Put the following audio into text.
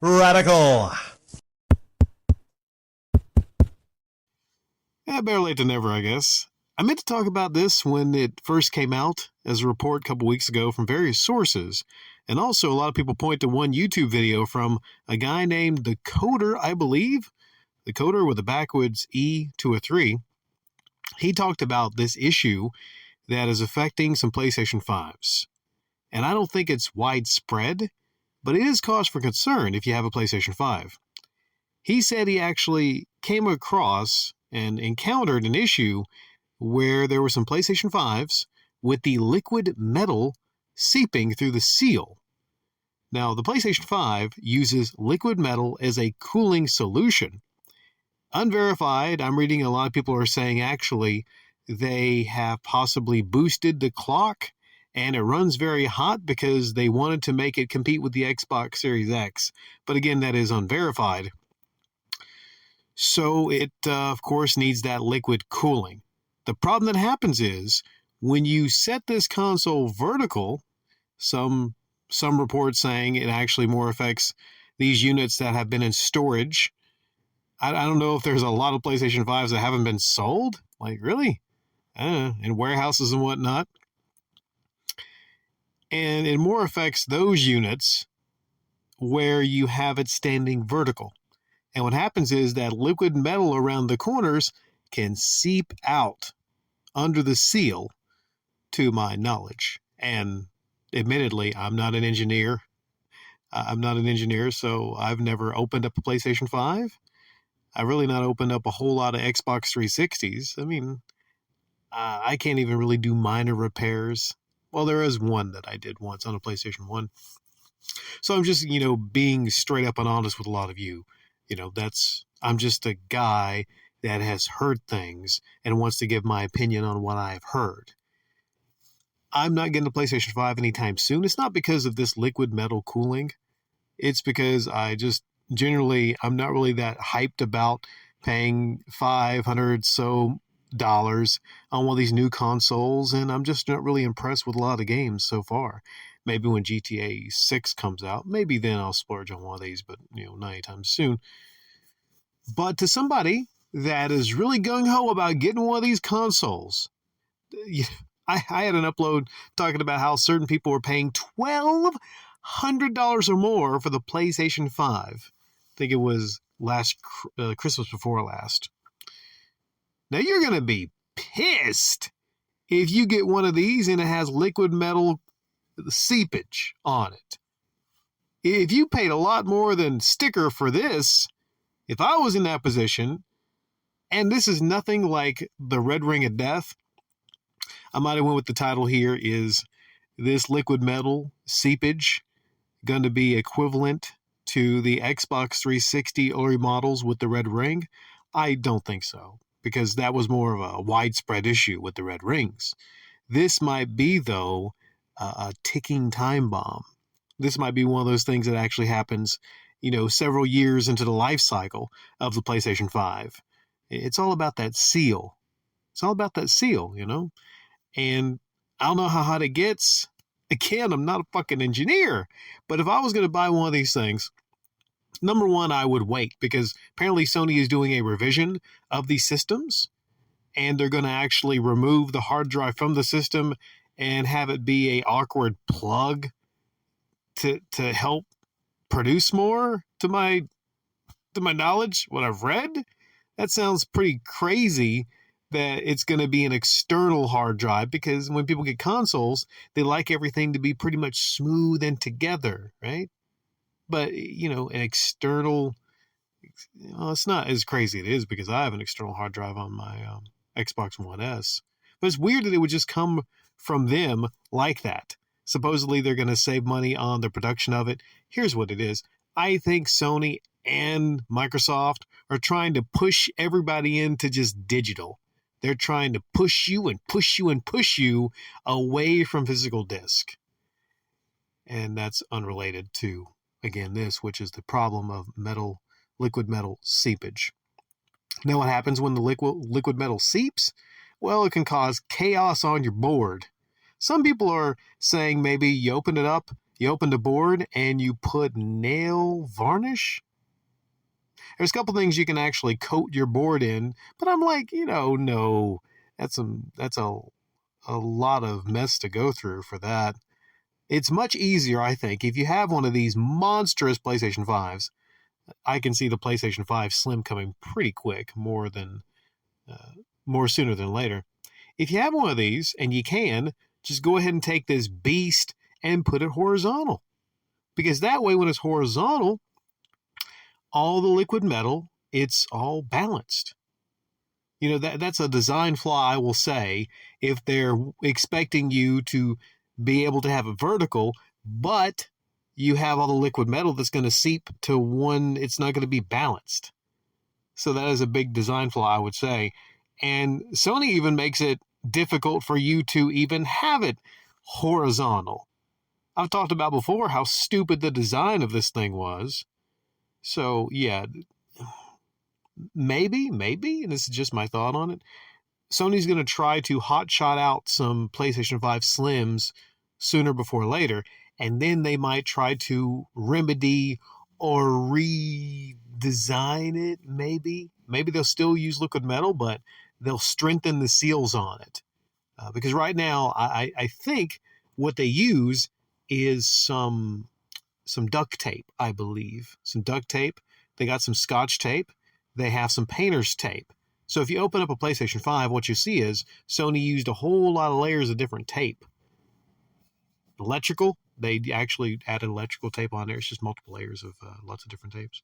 Radical. Yeah, better late than never, I guess. I meant to talk about this when it first came out as a report a couple weeks ago from various sources. And also, a lot of people point to one YouTube video from a guy named The Coder, I believe. The Coder with a backwards E to a 3. He talked about this issue that is affecting some PlayStation 5's. And I don't think it's widespread, but it is cause for concern if you have a PlayStation 5. He said he actually came across and encountered an issue where there were some PlayStation 5's with the liquid metal seeping through the seal. Now, the PlayStation 5 uses liquid metal as a cooling solution. Unverified, I'm reading a lot of people are saying actually they have possibly boosted the clock and it runs very hot because they wanted to make it compete with the Xbox Series X. But again, that is unverified. So it, of course, needs that liquid cooling. The problem that happens is when you set this console vertical, some reports saying it actually more affects these units that have been in storage. I don't know if there's a lot of PlayStation 5s that haven't been sold. Like, really? In warehouses and whatnot. And it more affects those units where you have it standing vertical. And what happens is that liquid metal around the corners can seep out under the seal, to my knowledge. And admittedly, I'm not an engineer. So I've never opened up a PlayStation 5. I've really not opened up a whole lot of Xbox 360s. I mean, I can't even really do minor repairs. Well, there is one that I did once on a PlayStation 1. So I'm just, being straight up and honest with a lot of you. I'm just a guy that has heard things and wants to give my opinion on what I've heard. I'm not getting a PlayStation 5 anytime soon. It's not because of this liquid metal cooling. It's because I'm not really that hyped about paying $500 so dollars on one of these new consoles, and I'm just not really impressed with a lot of games so far. Maybe when GTA 6 comes out, maybe then I'll splurge on one of these, but not anytime soon. But to somebody that is really gung-ho about getting one of these consoles, I had an upload talking about how certain people were paying $1,200 or more for the PlayStation 5. I think it was last Christmas before last. Now you're going to be pissed if you get one of these and it has liquid metal seepage on it. If you paid a lot more than sticker for this, if I was in that position, and this is nothing like the Red Ring of Death, I might have went with the title here, is this liquid metal seepage going to be equivalent to the Xbox 360 early models with the red ring? I don't think so, because that was more of a widespread issue with the red rings. This might be, though, a ticking time bomb. This might be one of those things that actually happens, several years into the life cycle of the PlayStation 5. It's all about that seal. And I don't know how hot it gets. Again, I'm not a fucking engineer. But if I was going to buy one of these things, number one, I would wait, because apparently Sony is doing a revision of these systems, and they're going to actually remove the hard drive from the system and have it be a awkward plug to help produce more, to my knowledge, what I've read. That sounds pretty crazy that it's going to be an external hard drive, because when people get consoles, they like everything to be pretty much smooth and together, right? But, an external, it's not as crazy as it is, because I have an external hard drive on my Xbox One S. But it's weird that it would just come from them like that. Supposedly they're going to save money on the production of it. Here's what it is. I think Sony and Microsoft are trying to push everybody into just digital. They're trying to push you and push you and push you away from physical disc. And that's unrelated to, again, this, which is the problem of liquid metal seepage. Now, what happens when the liquid metal seeps? Well, it can cause chaos on your board. Some people are saying maybe you open it up You open the board and you put nail varnish. There's a couple things you can actually coat your board in, but I'm like, no, that's a lot of mess to go through for that. It's much easier, I think, if you have one of these monstrous PlayStation 5s. I can see the PlayStation 5 Slim coming pretty quick, more sooner than later. If you have one of these, and you can, just go ahead and take this beast and put it horizontal. Because that way, when it's horizontal, all the liquid metal, it's all balanced. That's a design flaw, I will say, if they're expecting you to be able to have it vertical, but you have all the liquid metal that's going to seep to one, it's not going to be balanced. So that is a big design flaw, I would say. And Sony even makes it difficult for you to even have it horizontal. I've talked about before how stupid the design of this thing was. So, yeah, maybe, and this is just my thought on it, Sony's going to try to hotshot out some PlayStation 5 Slims sooner before later, and then they might try to remedy or redesign it, maybe. Maybe they'll still use liquid metal, but they'll strengthen the seals on it. Because right now, I think what they use is some duct tape, I believe. Some duct tape. They got some Scotch tape. They have some painter's tape. So if you open up a PlayStation 5, what you see is Sony used a whole lot of layers of different tape. Electrical, they actually added electrical tape on there. It's just multiple layers of lots of different tapes.